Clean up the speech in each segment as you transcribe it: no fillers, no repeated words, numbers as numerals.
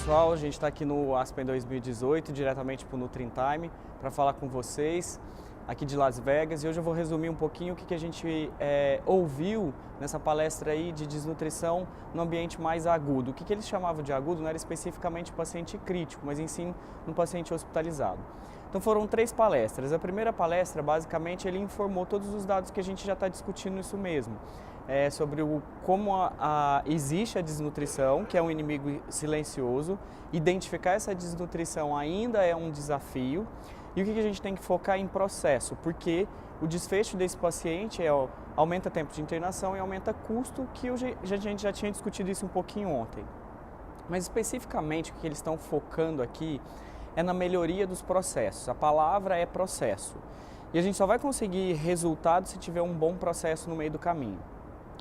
pessoal, a gente está aqui no Aspen 2018, diretamente para o NutriTime, para falar com vocês aqui de Las Vegas, e hoje eu vou resumir um pouquinho o que a gente ouviu nessa palestra aí de desnutrição no ambiente mais agudo. O que eles chamavam de agudo não era especificamente paciente crítico, mas em sim no paciente hospitalizado. Então foram 3 palestras. A primeira palestra, basicamente, ele informou todos os dados que a gente já está discutindo isso mesmo. Sobre como existe a desnutrição, que é um inimigo silencioso, identificar essa desnutrição ainda é um desafio, e o que a gente tem que focar em processo, porque o desfecho desse paciente aumenta tempo de internação e aumenta custo, que a gente já tinha discutido isso um pouquinho ontem. Mas especificamente o que eles estão focando aqui é na melhoria dos processos. A palavra é processo. E a gente só vai conseguir resultado se tiver um bom processo no meio do caminho.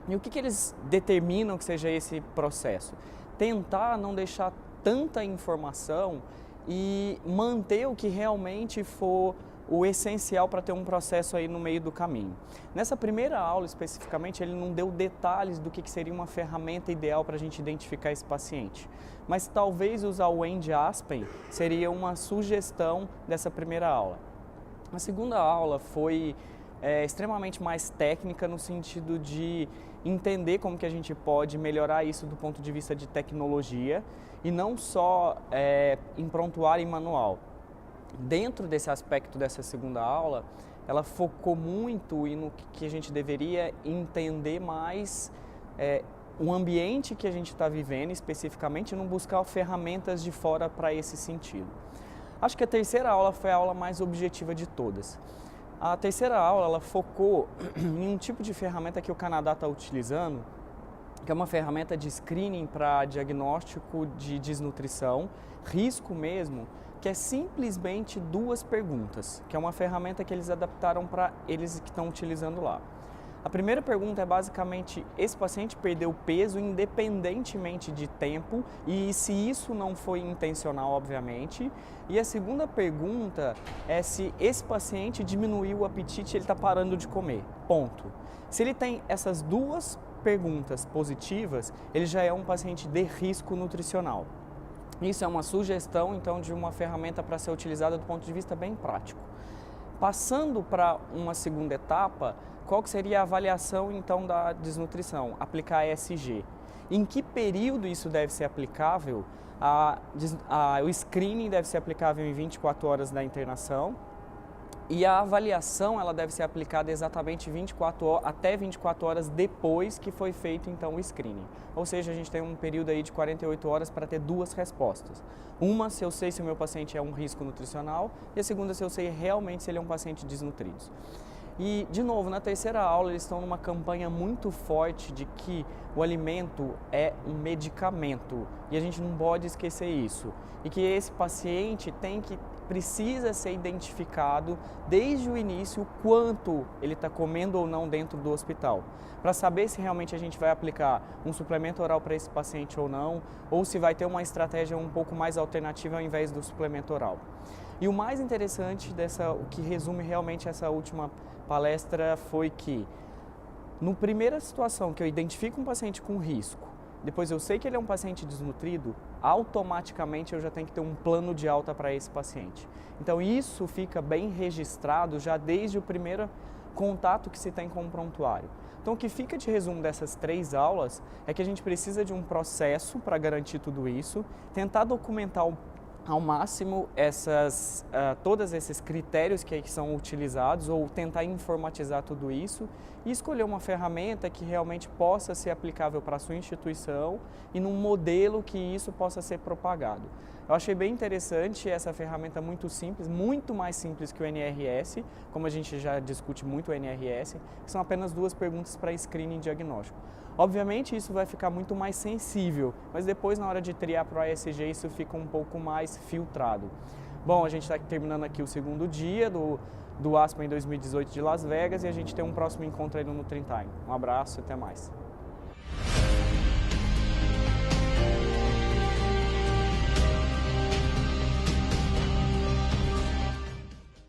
E o que eles determinam que seja esse processo? Tentar não deixar tanta informação e manter o que realmente for o essencial para ter um processo aí no meio do caminho. Nessa primeira aula, especificamente, ele não deu detalhes do que seria uma ferramenta ideal para a gente identificar esse paciente. Mas talvez usar o End Aspen seria uma sugestão dessa primeira aula. A segunda aula foi extremamente mais técnica no sentido de entender como que a gente pode melhorar isso do ponto de vista de tecnologia e não só em prontuário e manual. Dentro desse aspecto dessa segunda aula, ela focou muito no que a gente deveria entender mais o ambiente que a gente está vivendo, especificamente, e não buscar ferramentas de fora para esse sentido. Acho que a terceira aula foi a aula mais objetiva de todas. A terceira aula ela focou em um tipo de ferramenta que o Canadá está utilizando, que é uma ferramenta de screening para diagnóstico de desnutrição, risco mesmo, que é simplesmente 2 perguntas, que é uma ferramenta que eles adaptaram para eles que estão utilizando lá. A primeira pergunta é basicamente, esse paciente perdeu peso independentemente de tempo e se isso não foi intencional, obviamente. E a segunda pergunta é se esse paciente diminuiu o apetite e ele está parando de comer, ponto. Se ele tem essas 2 perguntas positivas, ele já é um paciente de risco nutricional. Isso é uma sugestão, então, de uma ferramenta para ser utilizada do ponto de vista bem prático. Passando para uma segunda etapa, qual que seria a avaliação, então, da desnutrição? Aplicar ESG. Em que período isso deve ser aplicável? O screening deve ser aplicável em 24 horas da internação e a avaliação ela deve ser aplicada exatamente até 24 horas depois que foi feito, então, o screening. Ou seja, a gente tem um período aí de 48 horas para ter 2 respostas. Uma, se eu sei se o meu paciente é um risco nutricional, e a segunda, se eu sei realmente se ele é um paciente desnutrido. E, de novo, na terceira aula eles estão numa campanha muito forte de que o alimento é um medicamento e a gente não pode esquecer isso. E que esse paciente precisa ser identificado desde o início o quanto ele está comendo ou não dentro do hospital, para saber se realmente a gente vai aplicar um suplemento oral para esse paciente ou não, ou se vai ter uma estratégia um pouco mais alternativa ao invés do suplemento oral. E o mais interessante o que resume realmente essa última palestra foi que, na primeira situação que eu identifico um paciente com risco, depois eu sei que ele é um paciente desnutrido, automaticamente eu já tenho que ter um plano de alta para esse paciente. Então isso fica bem registrado já desde o primeiro contato que se tem com o prontuário. Então o que fica de resumo dessas 3 aulas é que a gente precisa de um processo para garantir tudo isso, tentar documentar ao máximo todos esses critérios que são utilizados ou tentar informatizar tudo isso e escolher uma ferramenta que realmente possa ser aplicável para a sua instituição e num modelo que isso possa ser propagado. Eu achei bem interessante essa ferramenta muito simples, muito mais simples que o NRS, como a gente já discute muito o NRS, que são apenas 2 perguntas para screening diagnóstico. Obviamente isso vai ficar muito mais sensível, mas depois na hora de triar para o ESG isso fica um pouco mais filtrado. Bom, a gente está terminando aqui o segundo dia do Aspen 2018 de Las Vegas e a gente tem um próximo encontro aí no NutriTime. Um abraço e até mais.